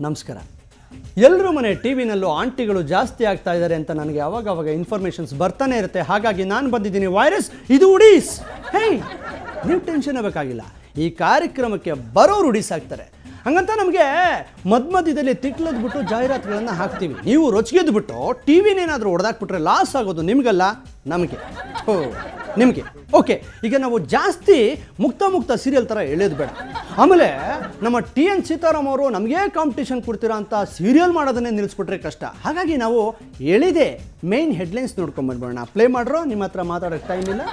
ನಮಸ್ಕಾರ. ಎಲ್ಲರೂ ಮನೆ ಟಿವಿನಲ್ಲೂ ಆಂಟಿಗಳು ಜಾಸ್ತಿ ಆಗ್ತಾ ಇದ್ದಾರೆ ಅಂತ ನನಗೆ ಅವಾಗ ಇನ್ಫಾರ್ಮೇಷನ್ಸ್ ಬರ್ತಾನೆ ಇರುತ್ತೆ. ಹಾಗಾಗಿ ನಾನು ಬಂದಿದ್ದೀನಿ. ವೈರಸ್ ಇದು ಉಡೀಸ್. ಹೇ, ನೀವು ಟೆನ್ಷನ್ ಆಗಬೇಕಾಗಿಲ್ಲ. ಈ ಕಾರ್ಯಕ್ರಮಕ್ಕೆ ಬರೋರು ಉಡೀಸ್ ಆಗ್ತಾರೆ. ಹಂಗಂತ ನಮಗೆ ಮಧ್ಯದಲ್ಲಿ ತಿಕ್ಲದ್ಬಿಟ್ಟು ಜಾಹೀರಾತುಗಳನ್ನು ಹಾಕ್ತೀವಿ. ನೀವು ರೊಚ್ಗೆದ್ಬಿಟ್ಟು ಟಿವಿನೇನಾದರೂ ಹೊಡೆದಾಕ್ಬಿಟ್ರೆ ಲಾಸ್ ಆಗೋದು ನಿಮಗಲ್ಲ, ನಮಗೆ. ನಿಮಗೆ ಓಕೆ. ಈಗ ನಾವು ಜಾಸ್ತಿ ಮುಕ್ತ ಸೀರಿಯಲ್ ಥರ ಎಳೆಯೋದು ಬೇಡ. ಆಮೇಲೆ ನಮ್ಮ TN ಸೀತಾರಾಮ್ ಅವರು ನಮಗೇ ಕಾಂಪಿಟೇಷನ್ ಕೊಡ್ತೀರಾ ಅಂತ ಸೀರಿಯಲ್ ಮಾಡೋದನ್ನೇ ನಿಲ್ಲಿಸ್ಬಿಟ್ರೆ ಕಷ್ಟ. ಹಾಗಾಗಿ ನಾವು ಎಳೆದೇ ಮೇನ್ ಹೆಡ್ಲೈನ್ಸ್ ನೋಡ್ಕೊಂಡ್ಬಂದ್ಬಿಡೋಣ. ಪ್ಲೇ ಮಾಡ್ರೋ, ನಿಮ್ಮ ಹತ್ರ ಮಾತಾಡೋಕ್ಕೆ ಟೈಮ್ ಇಲ್ಲ.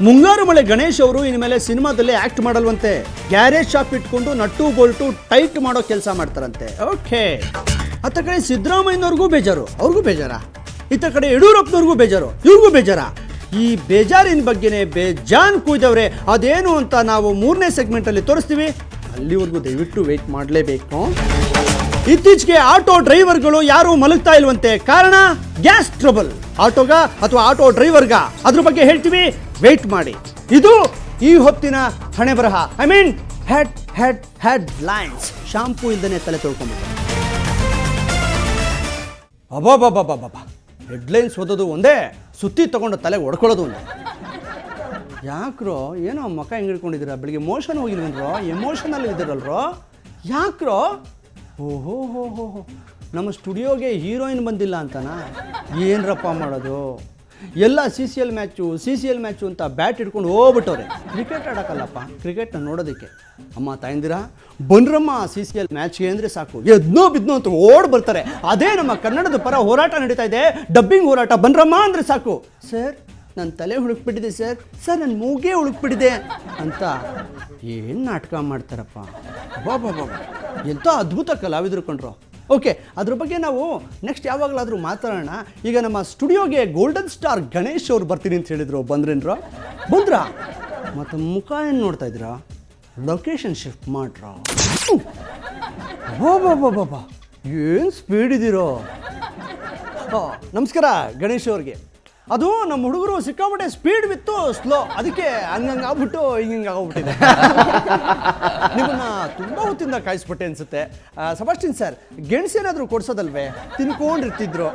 ಮುಂಗಾರು ಮಳೆ ಗಣೇಶ್ ಅವರು ಇನ್ಮೇಲೆ ಸಿನಿಮಾದಲ್ಲಿ ಆ್ಯಕ್ಟ್ ಮಾಡಲ್ವಂತೆ. ಗ್ಯಾರೇಜ್ ಶಾಪ್ ಇಟ್ಕೊಂಡು ನಟ್ಟು ಬೋಲ್ಟು ಟೈಟ್ ಮಾಡೋ ಕೆಲಸ ಮಾಡ್ತಾರಂತೆ. ಓಕೆ. ಅತ್ತ ಕಡೆ ಸಿದ್ದರಾಮಯ್ಯನವ್ರಿಗೂ ಬೇಜಾರು, ಅವ್ರಿಗೂ ಬೇಜಾರ. ಇತ್ತ ಕಡೆ ಯಡಿಯೂರಪ್ಪನವ್ರಿಗೂ ಬೇಜಾರು, ಇವ್ರಿಗೂ ಬೇಜಾರ. ಈ ಬೇಜಾರಿನ ಬಗ್ಗೆನೇ ಬೇಜಾನ್ ಕೂಯ್ದವ್ರೆ. ಅದೇನು ಅಂತ ನಾವು 3ನೇ ಸೆಗ್ಮೆಂಟಲ್ಲಿ ತೋರಿಸ್ತೀವಿ. ಅಲ್ಲಿವರೆಗೂ ದಯವಿಟ್ಟು ವೆಯ್ಟ್ ಮಾಡಲೇಬೇಕು. ಇತ್ತೀಚೆಗೆ ಆಟೋ ಡ್ರೈವರ್ಗಳು ಯಾರೂ ಮಲಗ್ತಾ ಇಲ್ವಂತೆ. ಕಾರಣ ಗ್ಯಾಸ್ ಟ್ರಬಲ್. ಆಟೋಗ ಅಥವಾ ಆಟೋ ಡ್ರೈವರ್ಗ, ಅದ್ರ ಬಗ್ಗೆ ಹೇಳ್ತೀವಿ. ವೆಯ್ಟ್ ಮಾಡಿ. ಇದು ಈ ಹೊತ್ತಿನ ಹಣೆ ಬರಹ. I mean head lines. Shampoo ಇಲ್ದೇ ತಲೆ ತೊಳ್ಕೊಂಡ್ಬಿಟ್ಟು ಅಬ್ಬಾ. ಹೆಡ್ಲೈನ್ಸ್ ಓದೋದು ಒಂದೇ, ಸುತ್ತಿ ತಗೊಂಡು ತಲೆಗೆ ಹೊಡ್ಕೊಳ್ಳೋದು ಒಂದೇ. ಯಾಕ್ರೋ ಏನೋ ಮಕ್ಕ ಹೆಂಗೆ ಹಿಡ್ಕೊಂಡಿದ್ದೀರಾ? ಬೆಳಿಗ್ಗೆ ಮೋಷನ್ ಹೋಗಿಲ್ವೇನ್ರೋ? ಎಮೋಷನಲ್ಲಿ ಇದ್ದೀರಲ್ರೋ? ಯಾಕ್ರೋ? ಓಹೋ ನಮ್ಮ ಸ್ಟುಡಿಯೋಗೆ ಹೀರೋಯಿನ್ ಬಂದಿಲ್ಲ ಅಂತನಾ? ಏನರಪ್ಪ ಮಾಡೋದು? ಎಲ್ಲ ಸಿ ಸಿ ಎಲ್ ಮ್ಯಾಚು ಅಂತ ಬ್ಯಾಟ್ ಹಿಡ್ಕೊಂಡು ಹೋಗ್ಬಿಟ್ಟವ್ರೆ. ಕ್ರಿಕೆಟ್ ಆಡೋಕ್ಕಲ್ಲಪ್ಪ, ಕ್ರಿಕೆಟ್ನ ನೋಡೋದಕ್ಕೆ. ಅಮ್ಮ ತಾಯಂದಿರ ಬನ್ರಮ್ಮ CCL ಮ್ಯಾಚ್ಗೆ ಅಂದರೆ ಸಾಕು, ಎದ್ನೋ ಬಿದ್ನೋ ಅಂತ ಓಡ್ ಬರ್ತಾರೆ. ಅದೇ ನಮ್ಮ ಕನ್ನಡದ ಪರ ಹೋರಾಟ ನಡೀತಾ ಇದೆ, ಡಬ್ಬಿಂಗ್ ಹೋರಾಟ. ಬನ್ರಮ್ಮ ಅಂದರೆ ಸಾಕು. ಸರ್ ನನ್ನ ತಲೆ ಹುಡುಕ್ಬಿಟ್ಟಿದೆ ಸರ್ ನನ್ನ ಮೂಗೇ ಹುಡುಕ್ಬಿಟ್ಟಿದೆ ಅಂತ ಏನು ನಾಟಕ ಮಾಡ್ತಾರಪ್ಪ. ಬಾಬಾ ಎಂಥ ಅದ್ಭುತ ಕಲಾವಿದರು ಕಂಡ್ರು. ಓಕೆ, ಅದ್ರ ಬಗ್ಗೆ ನಾವು ನೆಕ್ಸ್ಟ್ ಯಾವಾಗಲಾದರೂ ಮಾತಾಡೋಣ. ಈಗ ನಮ್ಮ ಸ್ಟುಡಿಯೋಗೆ ಗೋಲ್ಡನ್ ಸ್ಟಾರ್ ಗಣೇಶ್ ಅವ್ರು ಬರ್ತೀನಿ ಅಂತ ಹೇಳಿದರು. ಬಂದ್ರೇನ್ರ? ಬಂದ್ರಾ? ಮತ್ತು ಮುಖ ಏನು ನೋಡ್ತಾ ಇದ್ದೀರಾ? ಲೊಕೇಶನ್ ಶಿಫ್ಟ್ ಮಾಡ್ರ? ಬಾಬಾ ಏನು ಸ್ಪೀಡ್ ಇದ್ದೀರೋ. ನಮಸ್ಕಾರ ಗಣೇಶ್ ಅವ್ರಿಗೆ. ಅದು ನಮ್ಮ ಹುಡುಗರು ಸಿಕ್ಕಾಬಿಟ್ಟೆ ಸ್ಪೀಡ್ ವಿತ್ತು ಸ್ಲೋ, ಅದಕ್ಕೆ ಹಂಗಂಗೆ ಆಗ್ಬಿಟ್ಟು ಹಿಂಗೆ ಆಗೋಗ್ಬಿಟ್ಟಿದೆ. ನಿಮ್ಮನ್ನು ತುಂಬ ಹೊತ್ತಿಂದ ಕಾಯಿಸ್ಬಿಟ್ಟೆ ಅನಿಸುತ್ತೆ. ಸಬಾಸ್ಟಿನ್ ಸರ್, ಗೆಣಸೇನಾದರೂ ಕೊಡ್ಸೋದಲ್ವೇ? ತಿನ್ಕೊಂಡಿರ್ತಿದ್ರು.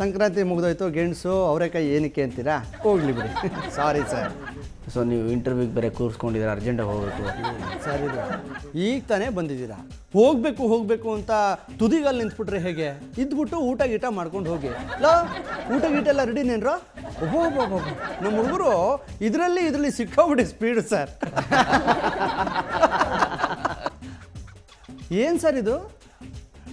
ಸಂಕ್ರಾಂತಿ ಮುಗಿದೋಯ್ತು, ಗೆಣಸು ಅವರೆಕಾಯಿ ಏನಕ್ಕೆ ಅಂತೀರಾ? ಹೋಗ್ಲಿ ಬಿಡಿ. Sorry sir. ಸೊ ನೀವು ಇಂಟರ್ವ್ಯೂಗೆ ಬೇರೆ ಕೂರಿಸ್ಕೊಂಡಿದ್ದೀರಾ, ಅರ್ಜೆಂಟಾಗಿ ಹೋಗಬೇಕು ಸರ್. ಇದು ಈಗ ತಾನೇ ಬಂದಿದ್ದೀರಾ, ಹೋಗಬೇಕು ಅಂತ ತುದಿಗಲ್ಲಿ ನಿಂತ್ಬಿಟ್ರೆ ಹೇಗೆ? ಇದ್ಬಿಟ್ಟು ಊಟ ಗೀಟ ಮಾಡ್ಕೊಂಡು ಹೋಗಿ. ಊಟ ಗೀಟ ಎಲ್ಲ ರೆಡಿನೇನ್ರ? ಒಬ್ಬೊಬ್ಬ ನಮ್ಮ ಹುಡುಗರು ಇದರಲ್ಲಿ ಸಿಕ್ಕಾಬಿಡಿ ಸ್ಪೀಡು ಸರ್. ಏನು ಸರ್ ಇದು?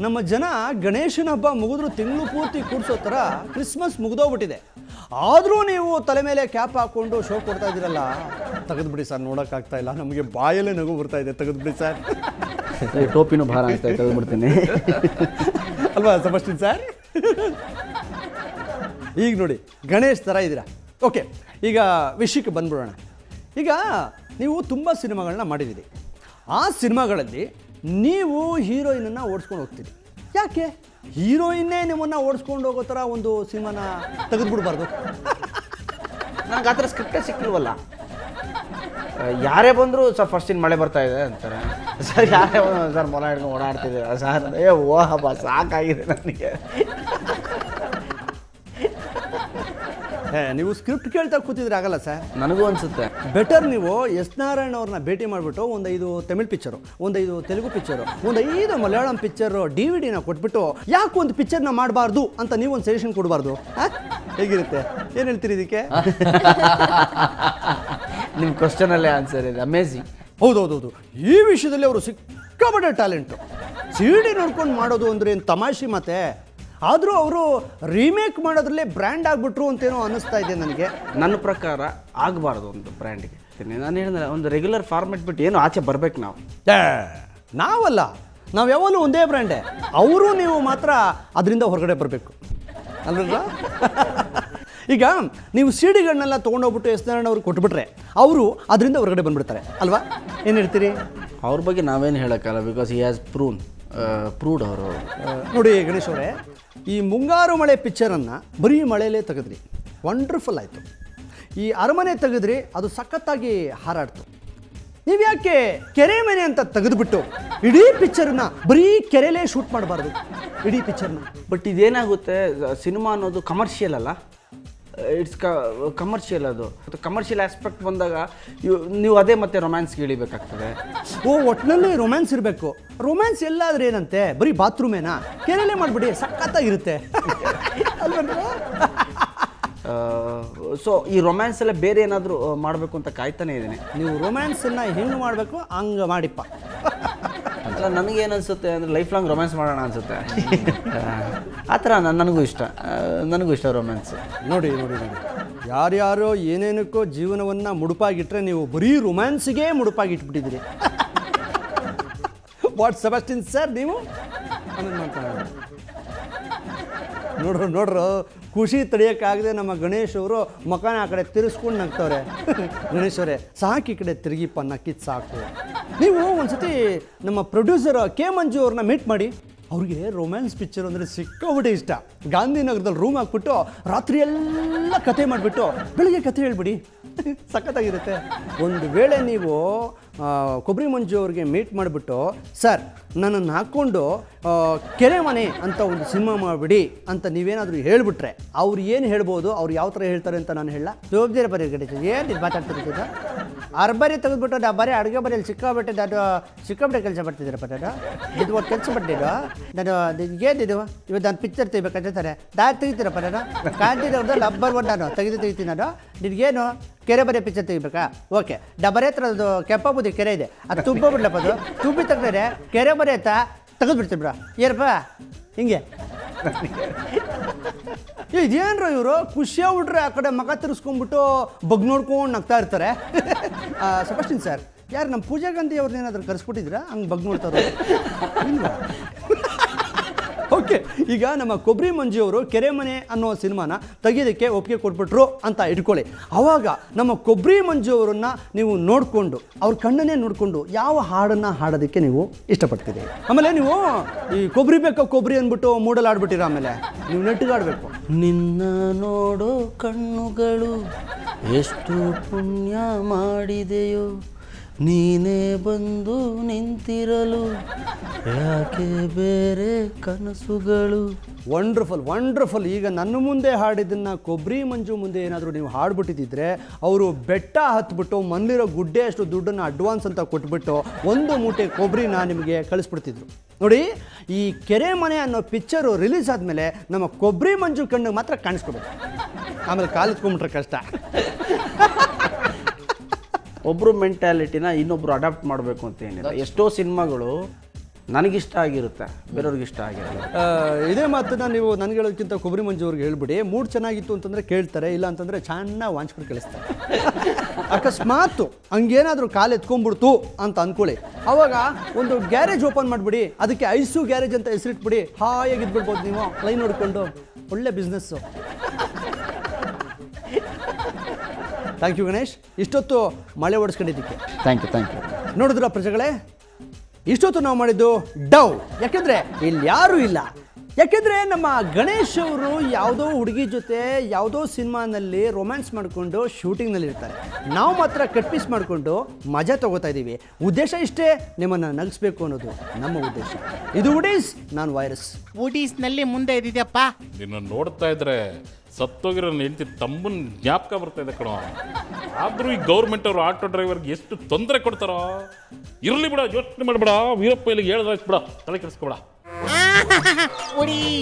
ನಮ್ಮ ಜನ ಗಣೇಶನ ಹಬ್ಬ ಮುಗಿದ್ರು ತಿಂಗಳು ಪೂರ್ತಿ ಕೂಡಿಸೋ ಥರ ಕ್ರಿಸ್ಮಸ್ ಮುಗಿದೋಗ್ಬಿಟ್ಟಿದೆ. ಆದರೂ ನೀವು ತಲೆ ಮೇಲೆ ಕ್ಯಾಪ್ ಹಾಕ್ಕೊಂಡು ಶೋ ಕೊಡ್ತಾ ಇದ್ದೀರಲ್ಲ, ತೆಗೆದುಬಿಡಿ ಸರ್. ನೋಡೋಕ್ಕಾಗ್ತಾ ಇಲ್ಲ, ನಮಗೆ ಬಾಯಲ್ಲೇ ನಗು ಬರ್ತಾ ಇದೆ. ತೆಗೆದುಬಿಡಿ ಸರ್. ಟೋಪಿನೂ ಭಾರ ಆಗ್ತಾ ಇದೆ, ತೆಗೆದುಬಿಡ್ತೀನಿ ಅಲ್ವಾ ಸಬಸ್ಟಿನ್ ಸರ್? ಈಗ ನೋಡಿ ಗಣೇಶ್ ಥರ ಇದ್ದೀರಾ. ಓಕೆ, ಈಗ ವಿಷಯಕ್ಕೆ ಬಂದ್ಬಿಡೋಣ. ಈಗ ನೀವು ತುಂಬ ಸಿನಿಮಾಗಳನ್ನ ಮಾಡಿದ್ದೀರಿ. ಆ ಸಿನಿಮಾಗಳಲ್ಲಿ ನೀವು ಹೀರೋಯಿನನ್ನು ಓಡಿಸ್ಕೊಂಡು ಹೋಗ್ತೀರಿ. ಯಾಕೆ ಹೀರೋಯಿನ್ನೇ ನಿಮ್ಮನ್ನು ಓಡಿಸ್ಕೊಂಡು ಹೋಗೋ ಥರ ಒಂದು ಸಿನಿಮಾನ ತೆಗೆದುಬಿಡ್ಬಾರ್ದು? ನನಗೆ ಆ ಥರ ಸ್ಕ್ರಿಪ್ಟೇ ಸಿಕ್ಕಿಲ್ವಲ್ಲ. ಯಾರೇ ಬಂದರೂ ಸರ್ ಫಸ್ಟ್ ಇನ್ ಮಳೆ ಬರ್ತಾ ಇದೆ ಅಂತಾರೆ ಸರ್. ಯಾರೇ ಬಂದ್ರು ಸರ್ ಮೊಲ ಹಿಡ್ಕೊಂಡು ಓಡಾಡ್ತಿದ್ದೀರಾ ಸರ್? ಓಹಬ್ಬ ಸಾಕಾಗಿದೆ ನನಗೆ. ನೀವು ಸ್ಕ್ರಿಪ್ಟ್ ಕೇಳ್ತಾ ಕೂತಿದ್ರೆ ಆಗಲ್ಲ ಸರ್. ನನಗೂ ಅನಿಸುತ್ತೆ ಬೆಟರ್ ನೀವು ಎಸ್ ನಾರಾಯಣ್ ಅವ್ರನ್ನ ಭೇಟಿ ಮಾಡಿಬಿಟ್ಟು ಒಂದು 5 ತಮಿಳ್ ಪಿಕ್ಚರು, ಒಂದು 5 ತೆಲುಗು ಪಿಕ್ಚರು, ಒಂದು 5 ಮಲಯಾಳಂ ಪಿಕ್ಚರು DVD ಕೊಟ್ಬಿಟ್ಟು ಯಾಕೆ ಒಂದು ಪಿಕ್ಚರ್ನ ಮಾಡಬಾರ್ದು ಅಂತ ನೀವು ಒಂದು ಸಜೆಷನ್ ಕೊಡಬಾರ್ದು? ಹೇಗಿರುತ್ತೆ? ಏನು ಹೇಳ್ತೀರಿ ಇದಕ್ಕೆ? ನಿಮ್ಮ ಕ್ವಶನಲ್ಲೇ ಆನ್ಸರ್ ಇದೆ. ಅಮೇಝಿಂಗ್. ಹೌದೌದು. ಈ ವಿಷಯದಲ್ಲಿ ಅವರು ಸಿಕ್ಕಾಪಟ್ಟೆ ಟ್ಯಾಲೆಂಟು. CD ನೋಡ್ಕೊಂಡು ಮಾಡೋದು ಅಂದರೆ ಏನು ತಮಾಷೆ ಮಾತೆ. ಆದರೂ ಅವರು ರೀಮೇಕ್ ಮಾಡೋದ್ರಲ್ಲೇ ಬ್ರ್ಯಾಂಡ್ ಆಗಿಬಿಟ್ರು ಅಂತೇನೋ ಅನ್ನಿಸ್ತಾ ಇದೆ ನನಗೆ. ನನ್ನ ಪ್ರಕಾರ ಆಗಬಾರ್ದು ಒಂದು ಬ್ರ್ಯಾಂಡ್ಗೆ. ನಾನು ಹೇಳಿದ್ರೆ ಒಂದು ರೆಗ್ಯುಲರ್ ಫಾರ್ಮೆಟ್ ಬಿಟ್ಟು ಏನು ಆಚೆ ಬರ್ಬೇಕು ನಾವು. ನಾವಲ್ಲ, ನಾವು ಯಾವಾಗಲೂ ಒಂದೇ ಬ್ರ್ಯಾಂಡೇ. ಅವರು ನೀವು ಮಾತ್ರ ಅದರಿಂದ ಹೊರಗಡೆ ಬರಬೇಕು ಅಲ್ವಾ? ಈಗ ನೀವು CD-ಗಳನ್ನೆಲ್ಲ ತೊಗೊಂಡೋಗ್ಬಿಟ್ಟು ಎಸ್ ನಾರಾಯಣ್ ಅವ್ರಿಗೆ ಕೊಟ್ಬಿಟ್ರೆ ಅವರು ಅದರಿಂದ ಹೊರಗಡೆ ಬಂದುಬಿಡ್ತಾರೆ ಅಲ್ವಾ? ಏನು ಹೇಳ್ತೀರಿ? ಅವ್ರ ಬಗ್ಗೆ ನಾವೇನು ಹೇಳೋಕ್ಕಲ್ಲ, ಬಿಕಾಸ್ ಹಿ ಹ್ಯಾಸ್ ಪ್ರೂವ್ಡ್ ಅವರು. ನೋಡಿ ಗಣೇಶ್ ಅವರೇ, ಈ ಮುಂಗಾರು ಮಳೆ ಪಿಕ್ಚರನ್ನು ಬರೀ ಮಳೆಯಲ್ಲೇ ತೆಗೆದ್ರಿ, ವಂಡರ್ಫುಲ್ ಆಯಿತು. ಈ ಅರಮನೆ ತೆಗೆದ್ರಿ, ಅದು ಸಖತ್ತಾಗಿ ಹಾರಾಡ್ತು. ನೀವು ಯಾಕೆ ಕೆರೆ ಮನೆ ಅಂತ ತೆಗೆದುಬಿಟ್ಟು ಇಡೀ ಪಿಕ್ಚರ್ನ ಬರೀ ಕೆರೆಲೇ ಶೂಟ್ ಮಾಡಬಾರ್ದು, ಇಡೀ ಪಿಕ್ಚರ್ನ? ಬಟ್ ಇದೇನಾಗುತ್ತೆ, ಸಿನಿಮಾ ಅನ್ನೋದು ಕಮರ್ಷಿಯಲ್ ಅಲ್ಲ, ಇಟ್ಸ್ ಕಮರ್ಷಿಯಲ್. ಅದು ಕಮರ್ಷಿಯಲ್ ಆಸ್ಪೆಕ್ಟ್ ಬಂದಾಗ ನೀವು ಅದೇ ಮತ್ತೆ ರೊಮ್ಯಾನ್ಸ್ಗೆ ಇಳಿಬೇಕಾಗ್ತದೆ. ಒಟ್ಟಿನಲ್ಲಿ ರೊಮ್ಯಾನ್ಸ್ ಇರಬೇಕು. ರೊಮ್ಯಾನ್ಸ್ ಎಲ್ಲಾದ್ರೆ ಏನಂತೆ, ಬರೀ ಬಾತ್ರೂಮೇನಾ? ಕೆರೆಲೇ ಮಾಡಿಬಿಡಿ, ಸಖತ್ತಾಗಿರುತ್ತೆ ಅಲ್ವೇನ್ರೋ? ಸೊ ಈ ರೊಮ್ಯಾನ್ಸ್ ಎಲ್ಲ ಬೇರೆ ಏನಾದರೂ ಮಾಡಬೇಕು ಅಂತ ಕಾಯ್ತಾನೆ ಇದ್ದೀನಿ. ನೀವು ರೊಮ್ಯಾನ್ಸನ್ನು ಹೆಂಗೆ ಮಾಡಬೇಕು ಹಂಗೆ ಮಾಡಿಪ್ಪ. ಅಲ್ಲ, ನನಗೇನು ಅನಿಸುತ್ತೆ ಅಂದರೆ ಲೈಫ್ ಲಾಂಗ್ ರೊಮ್ಯಾನ್ಸ್ ಮಾಡೋಣ ಅನಿಸುತ್ತೆ. ಆ ಥರ ನನಗೂ ಇಷ್ಟ ರೊಮ್ಯಾನ್ಸ್. ನೋಡಿ ನೋಡಿ ನೋಡಿ, ಯಾರ್ಯಾರೋ ಏನೇನಕ್ಕೋ ಜೀವನವನ್ನು ಮುಡುಪಾಗಿಟ್ರೆ ನೀವು ಬರೀ ರೊಮ್ಯಾನ್ಸಿಗೆ ಮುಡುಪಾಗಿಟ್ಬಿಟ್ಟಿದ್ದೀರಿ. ವಾಟ್ ಸೆಬಾಸ್ಟಿನ್ ಸರ್, ನೀವು ಆಮೇಲೆ ಮಾತಾಡೋಣ. ನೋಡ್ರು ಖುಷಿ ತಡೆಯೋಕ್ಕಾಗದೆ ನಮ್ಮ ಗಣೇಶ್ ಅವರು ಮಕಾನ ಆ ಕಡೆ ತಿರ್ಸ್ಕೊಂಡು ನಗ್ತವ್ರೆ. ಗಣೇಶ್ ಅವರೇ, ಸಾಕು ಈ ಕಡೆ ತಿರುಗಿಪ್ಪ, ನಕ್ಕಿದ್ದು ಸಾಕು. ನೀವು ಒಂದ್ಸತಿ ನಮ್ಮ ಪ್ರೊಡ್ಯೂಸರ್ ಕೆ ಮಂಜು ಅವ್ರನ್ನ ಮೀಟ್ ಮಾಡಿ. ಅವ್ರಿಗೆ ರೊಮ್ಯಾನ್ಸ್ ಪಿಕ್ಚರ್ ಅಂದರೆ ಸಿಕ್ಕಾಬಿಟ್ಟೆ ಇಷ್ಟ. ಗಾಂಧಿನಗರದಲ್ಲಿ ರೂಮ್ ಹಾಕ್ಬಿಟ್ಟು ರಾತ್ರಿ ಎಲ್ಲ ಕತೆ ಮಾಡಿಬಿಟ್ಟು ಬೆಳಿಗ್ಗೆ ಕತೆ ಹೇಳ್ಬಿಡಿ, ಸಖತ್ತಾಗಿರುತ್ತೆ. ಒಂದು ವೇಳೆ ನೀವು ಕೊಬ್ಬರಿ ಮಂಜು ಅವ್ರಿಗೆ ಮೀಟ್ ಮಾಡಿಬಿಟ್ಟು, ಸರ್ ನನ್ನನ್ನು ಹಾಕ್ಕೊಂಡು ಕೆರೆ ಮನೆ ಅಂತ ಒಂದು ಸಿನಿಮಾ ಮಾಡಿಬಿಡಿ ಅಂತ ನೀವೇನಾದರೂ ಹೇಳಿಬಿಟ್ರೆ ಅವ್ರು ಏನು ಹೇಳ್ಬೋದು, ಅವ್ರು ಯಾವ ಥರ ಹೇಳ್ತಾರೆ ಅಂತ ನಾನು ಹೇಳ. ಜೋಬ್ದಿರ ಬರೀ ಗಡಿ ಏನು ಮಾತಾಡ್ತಿರ್ತಿದ್ದ ಅರ್ಬರಿ ತೆಗೆದ್ಬಿಟ್ಟು ಬರೀ ಅಡುಗೆ ಬರೆಯಲ್ಲಿ ಸಿಕ್ಕಾಬಿಟ್ಟೆ ಕೆಲಸ ಮಾಡ್ತಿದ್ದೀರ ಪಟ್ಟ. ಇದು ಒಂದು ಕೆಲಸ ಪಟ್ಟಿದ್ದು ನಾನು ಏನಿದು ಇವತ್ತು ನಾನು ಪಿಕ್ಚರ್ ತೆಗಿಬೇಕಾದ್ರೆ ತೆಗಿತೀರ ಪಟ್ಟ. ಕಾಂತಿದವ್ರದ್ದು ಲಬ್ಬರ್ ಒನ್ ನಾನು ತೆಗಿತೀನಿ ನಾನು. ನಿನಗೇನು ಕೆರೆ ಬರೀ ಪಿಕ್ಚರ್ ತೆಗಿಬೇಕಾ? ಓಕೆ, ಡಬರೆ ಹತ್ರ ಅದು ಕೆಂಪ ಬುದ್ಧಿ ಕೆರೆ ಇದೆ, ಅದು ತುಂಬ ಬಿಡ್ಲಪ್ಪ, ಅದು ತುಂಬಿ ತೆಗ್ದರೆ ಕೆರೆ ಬರೀ ಅಂತ ತೆಗೆದ್ಬಿಡ್ತೀನಿ ಬಿಡ. ಏನಪ್ಪ ಹಿಂಗೆ ಇದೇನ್ರ ಇವರು ಖುಷಿಯಾಗ್ಬಿಟ್ರೆ ಆ ಕಡೆ ಮಗ ತಿರ್ಸ್ಕೊಂಡ್ಬಿಟ್ಟು ಬಗ್ ನೋಡ್ಕೊಂಡು ನಗ್ತಾ ಇರ್ತಾರೆ. ಸಬಾಸ್ಟಿನ್ ಸರ್, ಯಾರು ನಮ್ಮ ಪೂಜಾ ಗಾಂಧಿ ಅವ್ರನ್ನ ಏನಾದರೂ ಕರೆಸ್ಬಿಟ್ಟಿದ್ದೀರಾ ಹಂಗೆ ಬಗ್ ನೋಡ್ತಾರೆ? ಓಕೆ, ಈಗ ನಮ್ಮ ಕೊಬ್ಬರಿ ಮಂಜು ಅವರು ಕೆರೆ ಮನೆ ಅನ್ನೋ ಸಿನಿಮಾನ ತೆಗೆಯೋದಕ್ಕೆ ಒಪ್ಪಿಗೆ ಕೊಟ್ಬಿಟ್ರು ಅಂತ ಇಟ್ಕೊಳ್ಳಿ. ಆವಾಗ ನಮ್ಮ ಕೊಬ್ಬರಿ ಮಂಜು ಅವರನ್ನು ನೀವು ನೋಡಿಕೊಂಡು, ಅವ್ರ ಕಣ್ಣನ್ನೇ ನೋಡಿಕೊಂಡು ಯಾವ ಹಾಡನ್ನು ಹಾಡೋದಕ್ಕೆ ನೀವು ಇಷ್ಟಪಡ್ತೀರಿ? ಆಮೇಲೆ ನೀವು ಈ ಕೊಬ್ಬರಿ ಬೇಕಾ ಕೊಬ್ಬರಿ ಅಂದ್ಬಿಟ್ಟು ಮೂಡಲ್ಲಿ ಆಡ್ಬಿಟ್ಟಿರ, ಆಮೇಲೆ ನೀವು ನೆಟ್ಟಿಗಾಡಬೇಕು. ನಿನ್ನ ನೋಡೋ ಕಣ್ಣುಗಳು ಎಷ್ಟು ಪುಣ್ಯ ಮಾಡಿದೆಯೋ, ನೀನೇ ಬಂದು ನಿಂತಿರಲು ಯಾಕೆ ಬೇರೆ ಕನಸುಗಳು. ವಂಡರ್ಫುಲ್. ಈಗ ನನ್ನ ಮುಂದೆ ಹಾಡಿದ್ದನ್ನು ಕೊಬ್ಬರಿ ಮಂಜು ಮುಂದೆ ಏನಾದರೂ ನೀವು ಹಾಡ್ಬಿಟ್ಟಿದ್ದರೆ ಅವರು ಬೆಟ್ಟ ಹತ್ಬಿಟ್ಟು ಮನೇಲಿರೋ ಗುಡ್ಡೆ ಅಷ್ಟು ದುಡ್ಡನ್ನು ಅಡ್ವಾನ್ಸ್ ಅಂತ ಕೊಟ್ಬಿಟ್ಟು ಒಂದು ಮೂಟೆ ಕೊಬ್ಬರಿನ ನಿಮಗೆ ಕಳಿಸ್ಬಿಡ್ತಿದ್ರು. ನೋಡಿ, ಈ ಕೆರೆ ಮನೆ ಅನ್ನೋ ಪಿಕ್ಚರು ರಿಲೀಸ್ ಆದಮೇಲೆ ನಮ್ಮ ಕೊಬ್ಬರಿ ಮಂಜು ಕಣ್ಣಿಗೆ ಮಾತ್ರ ಕಾಣಿಸ್ಕೊಬೇಕು, ಆಮೇಲೆ ಕಾಲಿತ್ಕೊಂಡ್ಬಿಟ್ರೆ ಕಷ್ಟ. ಒಬ್ಬರು ಮೆಂಟ್ಯಾಲಿಟಿನ ಇನ್ನೊಬ್ರು ಅಡಾಪ್ಟ್ ಮಾಡಬೇಕು ಅಂತ ಏನಿಲ್ಲ. ಎಷ್ಟೋ ಸಿನಿಮಾಗಳು ನನಗಿಷ್ಟ ಆಗಿರುತ್ತೆ, ಬೇರೆಯವ್ರಿಗೆ ಇಷ್ಟ ಆಗಿರಲ್ಲ. ಇದೇ ಮಾತನ್ನ ನೀವು ನನಗೆ ಹೇಳೋದಕ್ಕಿಂತ ಕೊಬ್ಬರಿ ಮಂಜು ಅವ್ರಿಗೆ ಹೇಳ್ಬಿಡಿ. ಮೂಡ್ ಚೆನ್ನಾಗಿತ್ತು ಅಂತಂದರೆ ಕೇಳ್ತಾರೆ, ಇಲ್ಲ ಅಂತಂದರೆ ಚೆನ್ನಾಗಿ ವಾಂಚ್ಕೊಂಡು ಕೇಳಿಸ್ತಾರೆ. ಅಕಸ್ಮಾತ್ ಹಂಗೇನಾದರೂ ಕಾಲು ಎತ್ಕೊಂಡ್ಬಿಡ್ತು ಅಂತ ಅಂದ್ಕೊಳ್ಳಿ, ಅವಾಗ ಒಂದು ಗ್ಯಾರೇಜ್ ಓಪನ್ ಮಾಡಿಬಿಡಿ, ಅದಕ್ಕೆ ಐಸು ಗ್ಯಾರೇಜ್ ಅಂತ ಹೆಸರಿಟ್ಬಿಡಿ, ಹಾಯಾಗಿ ಇದ್ಬಿಡ್ಬೋದು ನೀವು ಲೈನ್ ನೋಡಿಕೊಂಡು. ಒಳ್ಳೆ ಬಿಸ್ನೆಸ್ಸು. ಥ್ಯಾಂಕ್ ಯು ಗಣೇಶ್, ಇಷ್ಟೊತ್ತು ಮಳೆ ಓಡಿಸ್ಕೊಂಡಿದ್ದಕ್ಕೆ. Thank you. ನೋಡಿದ್ರ ಪ್ರಜೆಗಳೇ, ಇಷ್ಟೊತ್ತು ನಾವು ಮಾಡಿದ್ದು ಡವ್. ಯಾಕೆಂದರೆ ಇಲ್ಲಿ ಯಾರೂ ಇಲ್ಲ. ಯಾಕೆಂದರೆ ನಮ್ಮ ಗಣೇಶ್ ಅವರು ಯಾವುದೋ ಹುಡುಗಿ ಜೊತೆ ಯಾವುದೋ ಸಿನಿಮಾನಲ್ಲಿ ರೊಮ್ಯಾನ್ಸ್ ಮಾಡಿಕೊಂಡು ಶೂಟಿಂಗ್ನಲ್ಲಿ ಇರ್ತಾರೆ. ನಾವು ಮಾತ್ರ ಕಟ್ ಪೀಸ್ ಮಾಡಿಕೊಂಡು ಮಜಾ ತಗೋತಾ ಇದ್ದೀವಿ. ಉದ್ದೇಶ ಇಷ್ಟೇ, ನಿಮ್ಮನ್ನು ನಗಿಸ್ಬೇಕು ಅನ್ನೋದು ನಮ್ಮ ಉದ್ದೇಶ. ಇದು ವುಡೀಸ್, ನಾನು ವೈರಸ್. ವುಡೀಸ್ನಲ್ಲಿ ಮುಂದೆ ಇದ್ದಿದ್ಯಪ್ಪ. ನಿನ್ನ ನೋಡ್ತಾ ಇದ್ರೆ ಸತ್ತೋಗಿರೋ ಹೆಂಡತಿ ತಮ್ಮನ ಜ್ಞಾಪಕ ಬರ್ತಾ ಇದೆ ಕಣೋ. ಆದರೂ ಈ ಗೌರ್ಮೆಂಟ್ ಅವರು ಆಟೋ ಡ್ರೈವರ್ಗೆ ಎಷ್ಟು ತೊಂದರೆ ಕೊಡ್ತಾರೋ. ಇರಲಿ ಬಿಡ, ಯೋಚನೆ ಮಾಡಬೇಡ. ವೀರಪ್ಪ ಇಲ್ಲಿಗೆ ಹೇಳ್ದಾಯ್ತು ಬಿಡ, ತಲೆ ಕೆಡಿಸ್ಕೊಬೇಡ. ವುಡೀಸ್